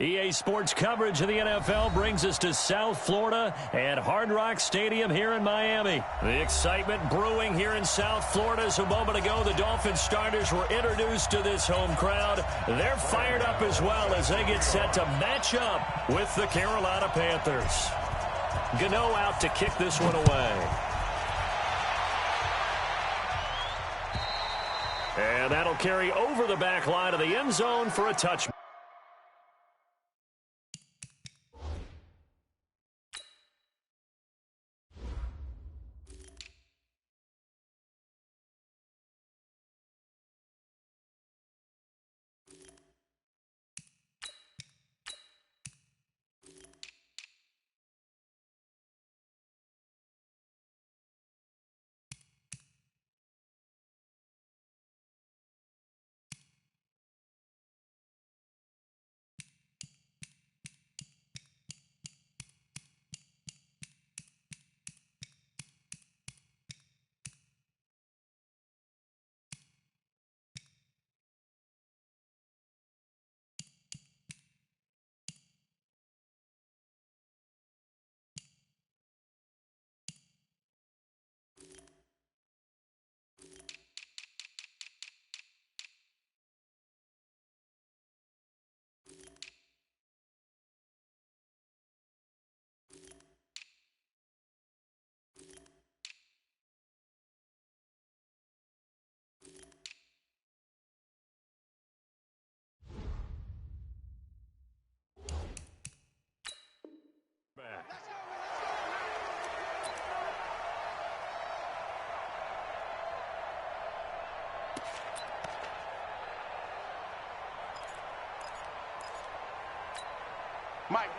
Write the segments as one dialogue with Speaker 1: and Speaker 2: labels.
Speaker 1: EA Sports coverage of the NFL brings us to South Florida at Hard Rock Stadium here in Miami. The excitement brewing here in South Florida as a moment ago the Dolphins starters were introduced to this home crowd. They're fired up as well as they get set to match up with the Carolina Panthers. Gano out to kick this one away. And that'll carry over the back line of the end zone for a touchback.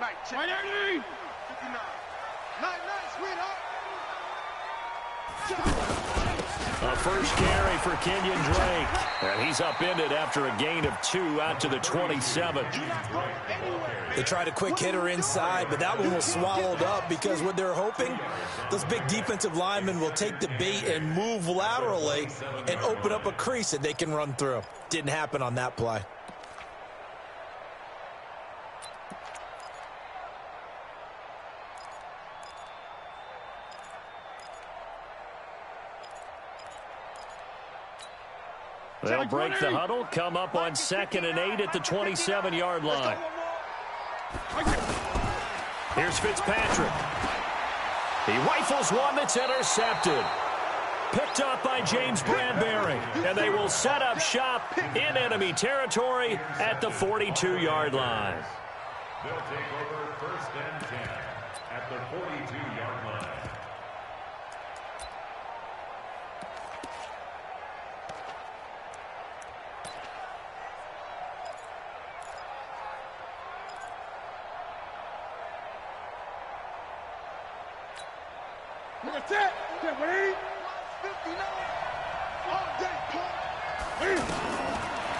Speaker 2: Mike, check. 180! 59. Night, sweetheart.
Speaker 1: A first carry for Kenyon Drake. And he's upended after a gain of 2 out to the 27.
Speaker 3: They tried a quick hitter inside, but that one was swallowed up because what they're hoping, those big defensive linemen will take the bait and move laterally and open up a crease that they can run through. Didn't happen on that play.
Speaker 1: They'll break the huddle, come up on 2nd and 8 at the 27-yard line. Here's Fitzpatrick. He rifles one that's intercepted. Picked up by James Bradbury. And they will set up shop in enemy territory at the 42-yard line.
Speaker 4: They'll take over 1st and 10 at the 42-yard line.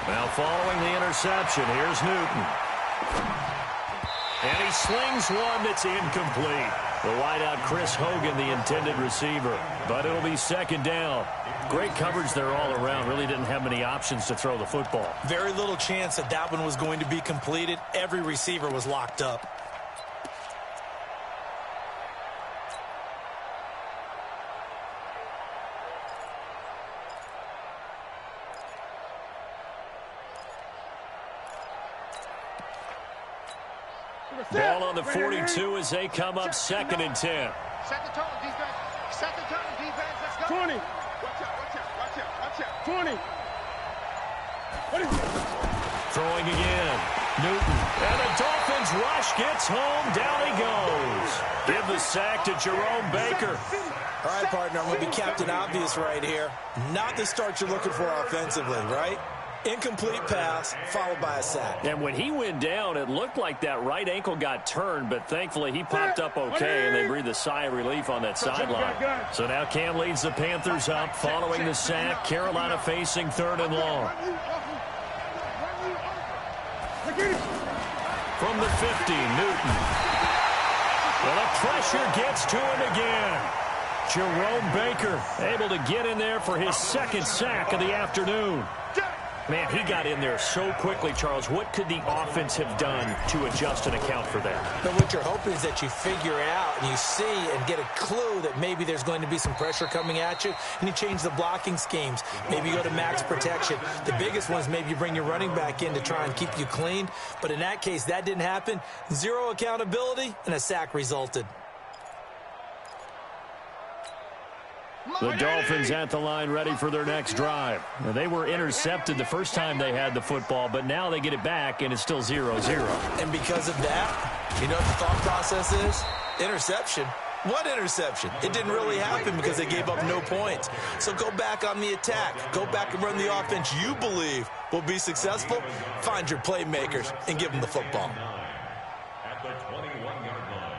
Speaker 1: Now following the interception, here's Newton. And he slings one that's incomplete. The wideout Chris Hogan, the intended receiver. But it'll be 2nd down. Great coverage there all around. Really didn't have many options to throw the football.
Speaker 3: Very little chance that that one was going to be completed. Every receiver was locked up.
Speaker 1: Ball on the 42 as they come up 2nd and 10.
Speaker 2: Set the tone, defense. Set the tone, defense. Let's go. 20. Watch out. 20.
Speaker 1: Throwing again. Newton. And the Dolphins rush gets home. Down he goes. Give the sack to Jerome Baker.
Speaker 3: All right, partner, I'm going to be Captain Obvious right here. Not the start you're looking for offensively, right? Incomplete pass, followed by a sack.
Speaker 1: And when he went down, it looked like that right ankle got turned, but thankfully he popped up okay, and they breathed a sigh of relief on that sideline. So now Cam leads the Panthers up following the sack. Carolina facing 3rd and long. From the 50, Newton. Well, the pressure gets to him again. Jerome Baker able to get in there for his 2nd sack of the afternoon. Man, he got in there so quickly, Charles. What could the offense have done to adjust and account for that?
Speaker 3: But what you're hoping is that you figure out and you see and get a clue that maybe there's going to be some pressure coming at you, and you change the blocking schemes. Maybe you go to max protection. The biggest one is maybe you bring your running back in to try and keep you clean. But in that case, that didn't happen. Zero accountability, and a sack resulted.
Speaker 1: The Dolphins at the line ready for their next drive. Now, they were intercepted the first time they had the football, but now they get it back, and it's still 0-0.
Speaker 3: And because of that, you know what the thought process is? Interception. What interception? It didn't really happen because they gave up no points. So go back on the attack. Go back and run the offense you believe will be successful. Find your playmakers and give them the football.
Speaker 4: At the 21-yard line.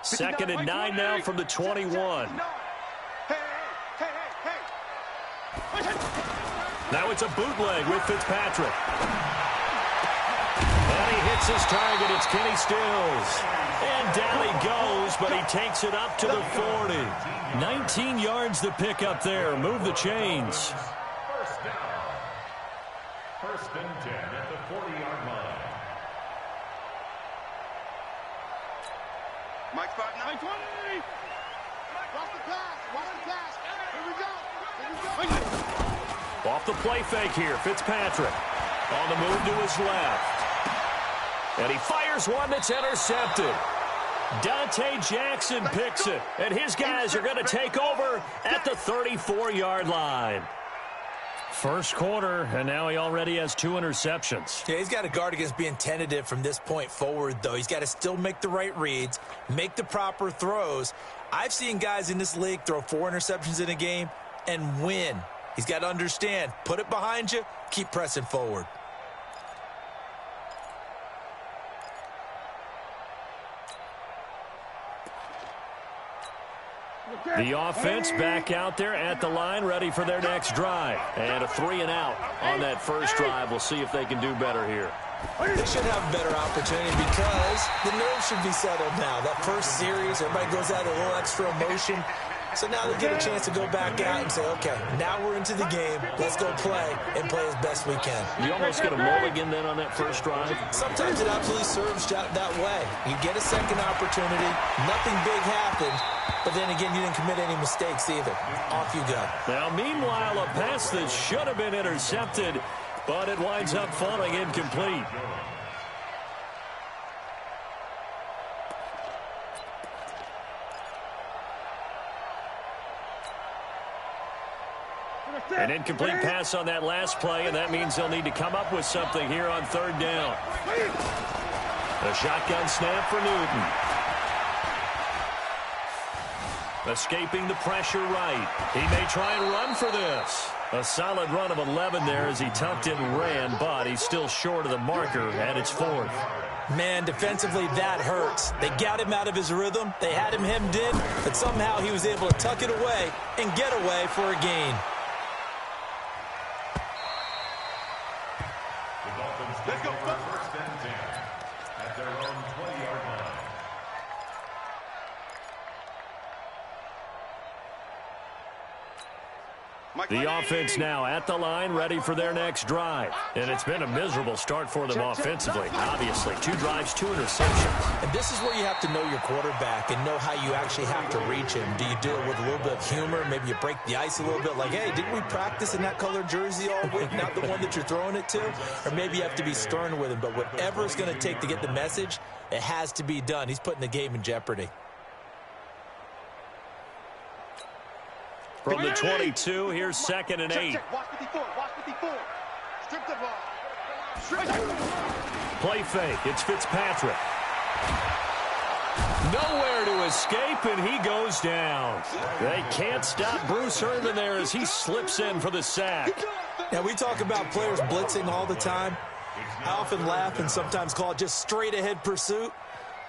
Speaker 1: Second and 9 now from the 21. Now it's a bootleg with Fitzpatrick. And he hits his target. It's Kenny Stills. And down he goes, but he takes it up to the 40. 19 yards to pick up there. Move the chains.
Speaker 4: First down. First and 10 at the 40-yard line.
Speaker 2: Mike spot 920. Watch the pass. Watch the pass. Here we go. Here we go.
Speaker 1: Off the play fake here. Fitzpatrick on the move to his left. And he fires one that's intercepted. Dante Jackson picks it. And his guys are going to take over at the 34-yard line. First quarter, and now he already has 2 interceptions.
Speaker 3: Yeah, he's got to guard against being tentative from this point forward, though. He's got to still make the right reads, make the proper throws. I've seen guys in this league throw 4 interceptions in a game and win. He's got to understand, put it behind you, keep pressing forward.
Speaker 1: The offense back out there at the line, ready for their next drive. And a 3-and-out on that first drive. We'll see if they can do better here.
Speaker 3: They should have a better opportunity because the nerves should be settled now. That first series, everybody goes out a little extra emotion. So now they get a chance to go back out and say, okay, now we're into the game. Let's go play and play as best we can.
Speaker 1: You almost get a mulligan then on that first drive?
Speaker 3: Sometimes it absolutely serves that way. You get a second opportunity. Nothing big happened. But then again, you didn't commit any mistakes either. Off you go.
Speaker 1: Now, meanwhile, a pass that should have been intercepted, but it winds up falling incomplete. An incomplete pass on that last play, and that means they'll need to come up with something here on third down. A shotgun snap for Newton. Escaping the pressure right. He may try and run for this. A solid run of 11 there as he tucked it and ran, but he's still short of the marker, and it's 4th.
Speaker 3: Man, defensively, that hurts. They got him out of his rhythm. They had him hemmed in, but somehow he was able to tuck it away and get away for a gain.
Speaker 4: Let's go. First and 10 at their own 20-yard line.
Speaker 1: The offense now at the line, ready for their next drive. And it's been a miserable start for them offensively. Obviously, 2 drives, 2 interceptions.
Speaker 3: And this is where you have to know your quarterback and know how you actually have to reach him. Do you do it with a little bit of humor? Maybe you break the ice a little bit like, hey, didn't we practice in that colored jersey all week, not the one that you're throwing it to? Or maybe you have to be stern with him. But whatever it's going to take to get the message, it has to be done. He's putting the game in jeopardy.
Speaker 1: From the 22, here's 2nd and 8.
Speaker 2: Watch 54. Watch 54. Strip the ball.
Speaker 1: Play fake. It's Fitzpatrick. Nowhere to escape, and he goes down. They can't stop Bruce Irvin there as he slips in for the sack.
Speaker 3: Now, we talk about players blitzing all the time. I often laugh and sometimes call it just straight-ahead pursuit.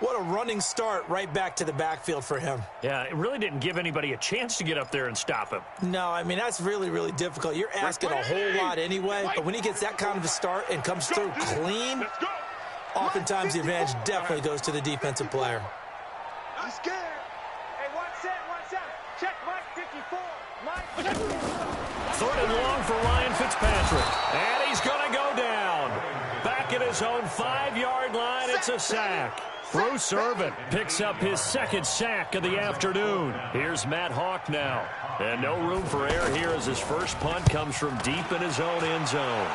Speaker 3: What a running start right back to the backfield for him.
Speaker 1: Yeah, it really didn't give anybody a chance to get up there and stop him.
Speaker 3: No, I mean, that's really, really difficult. You're asking a whole lot anyway, but when he gets that kind of a start and comes through clean, oftentimes the advantage definitely goes to the defensive player.
Speaker 2: I'm scared.
Speaker 5: Hey, one set. Check Mike 54. Mike.
Speaker 1: Third and long for Ryan Fitzpatrick. And he's going to go down. Back at his own 5-yard line, it's a sack. Bruce Irvin picks up his second sack of the afternoon. Here's Matt Hawk now. And no room for error here as his first punt comes from deep in his own end zone.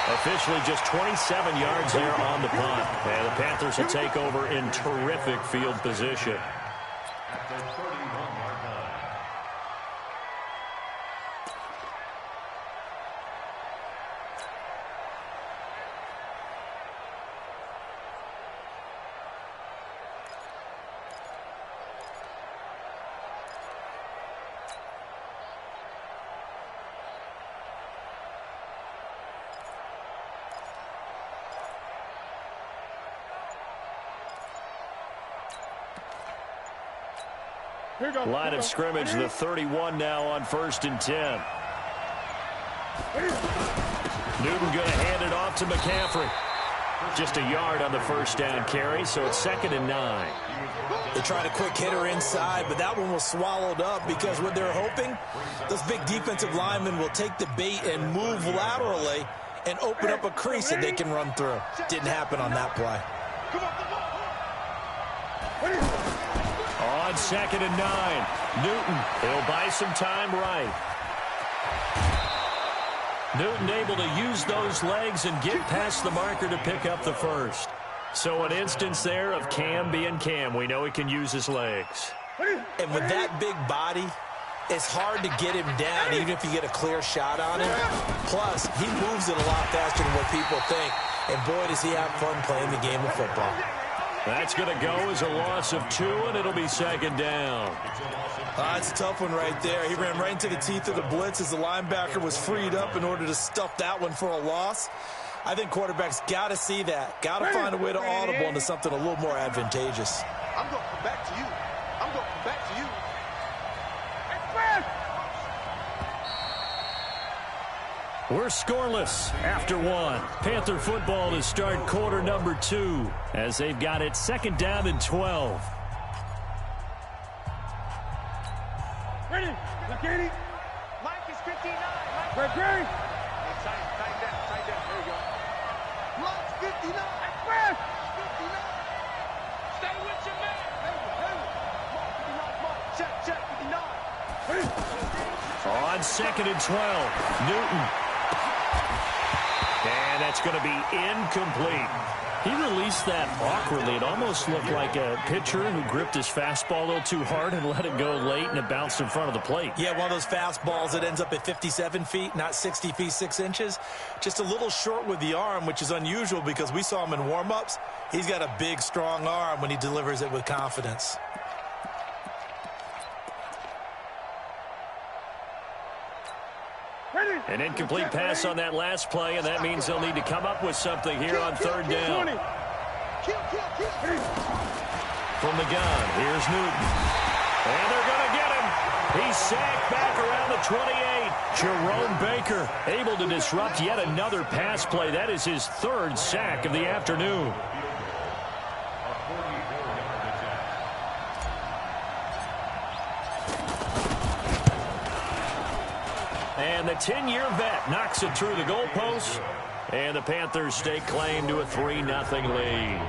Speaker 1: Officially just 27 yards there on the punt. And the Panthers will take over in terrific field position.
Speaker 4: At the 31-yard line.
Speaker 1: Line of scrimmage, the 31 now on 1st and 10. Newton going to hand it off to McCaffrey. Just a yard on the first down carry, so it's 2nd and 9.
Speaker 3: They tried a quick hitter inside, but that one was swallowed up because what they're hoping, those big defensive linemen will take the bait and move laterally and open up a crease that they can run through. Didn't happen on that play.
Speaker 1: On 2nd and 9, Newton, he'll buy some time right. Newton able to use those legs and get past the marker to pick up the first. So an instance there of Cam being Cam. We know he can use his legs.
Speaker 3: And with that big body, it's hard to get him down even if you get a clear shot on him. Plus, he moves it a lot faster than what people think. And boy, does he have fun playing the game of football.
Speaker 1: That's going to go as a loss of 2, and it'll be 2nd down.
Speaker 3: That's a tough one right there. He ran right into the teeth of the blitz as the linebacker was freed up in order to stuff that one for a loss. I think quarterbacks got to see that. Got to find a way to audible into something a little more advantageous.
Speaker 2: I'm going to come back to you. I'm going to come back to you.
Speaker 1: We're scoreless after 1. Panther football to start quarter number 2 as they've got it 2nd down and 12.
Speaker 5: Ready? McKinney. Mike is 59. Mike. Ready? Tight down. There you go.
Speaker 2: Mike's 59. 59.
Speaker 5: Stay with your man. Check. 59.
Speaker 1: On 2nd and 12, Newton. And that's going to be incomplete. He released that awkwardly. It almost looked like a pitcher who gripped his fastball a little too hard and let it go late, and it bounced in front of the plate.
Speaker 3: Yeah, one of those fastballs that ends up at 57 feet, not 60 feet, 6 inches. Just a little short with the arm, which is unusual because we saw him in warm-ups. He's got a big, strong arm when he delivers it with confidence.
Speaker 1: An incomplete pass on that last play, and that means they'll need to come up with something here on 3rd down. From the gun, here's Newton. And they're going to get him. He's sacked back around the 28. Jerome Baker able to disrupt yet another pass play. That is his 3rd sack of the afternoon. And the 10-year vet knocks it through the goalpost. And the Panthers stake claim to a 3-0 lead.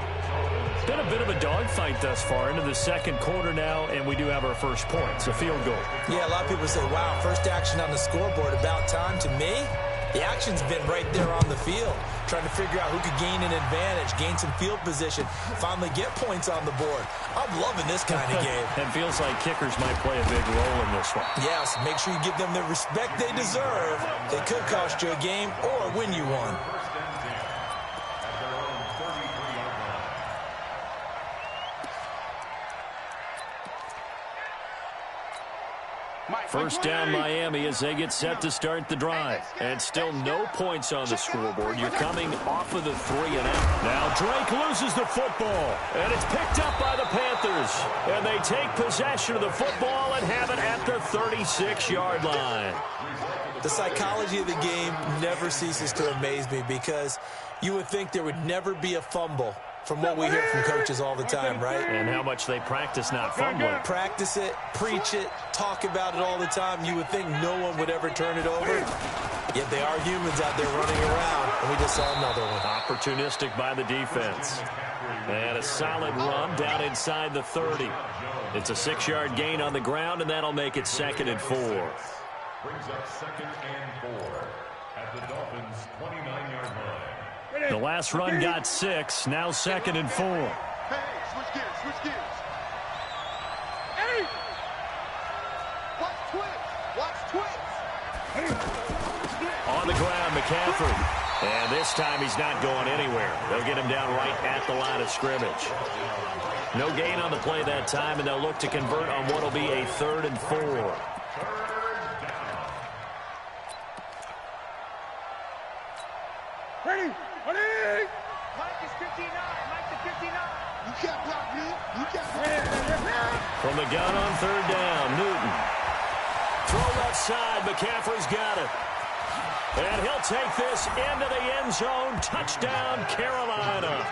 Speaker 1: It's been a bit of a dogfight thus far into the 2nd quarter now, and we do have our first points, a field goal.
Speaker 3: Yeah, a lot of people say, wow, first action on the scoreboard, about time. To me, the action's been right there on the field, trying to figure out who could gain an advantage, gain some field position, finally get points on the board. I'm loving this kind of game.
Speaker 1: It feels like kickers might play a big role in this one.
Speaker 3: Yes, make sure you give them the respect they deserve. They could cost you a game or win you one.
Speaker 1: First down Miami as they get set to start the drive. And still no points on the scoreboard. You're coming off of the 3-and-out. Now Drake loses the football. And it's picked up by the Panthers. And they take possession of the football and have it at the 36-yard line.
Speaker 3: The psychology of the game never ceases to amaze me because you would think there would never be a fumble from what we hear from coaches all the time, right?
Speaker 1: And how much they practice not fumbling.
Speaker 3: Practice it, preach it, talk about it all the time. You would think no one would ever turn it over. Yet they are humans out there running around, and we just saw another one.
Speaker 1: Opportunistic by the defense. And a solid run down inside the 30. It's a 6-yard gain on the ground, and that'll make it 2nd and 4.
Speaker 4: Brings up 2nd and 4 at the Dolphins' 29-yard line.
Speaker 1: The last run got 6, now 2nd and 4.
Speaker 2: Hey, switch gears, switch gears. Hey! Watch twins, watch twins.
Speaker 1: On the ground, McCaffrey. And this time he's not going anywhere. They'll get him down right at the line of scrimmage. No gain on the play that time, and they'll look to convert on what will be a 3rd and 4.
Speaker 2: Ready? Ready? Mike is 59. Mike is 59. You can't block me. You can't block me.
Speaker 1: From the gun on 3rd down, Newton. Throw left side. McCaffrey's got it. And he'll take this into the end zone. Touchdown, Carolina.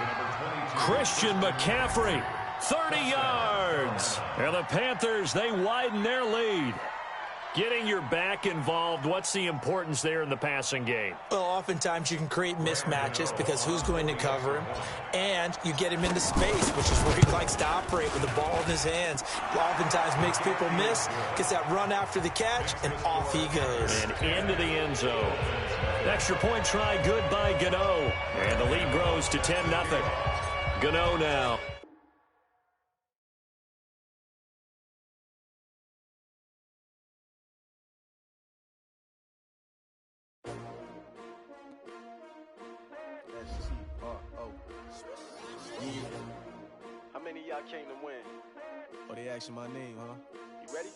Speaker 1: Christian McCaffrey, 30 yards. And the Panthers, they widen their lead. Getting your back involved, what's the importance there in the passing game?
Speaker 3: Well, oftentimes you can create mismatches because who's going to cover him? And you get him into space, which is where he likes to operate with the ball in his hands. Oftentimes makes people miss, gets that run after the catch, and off he goes.
Speaker 1: And into the end zone. Extra point try good by Gano. And the lead grows to 10-0. Gano now.
Speaker 6: How many of y'all came to win?
Speaker 7: Oh, they asking my name, huh?
Speaker 6: You ready?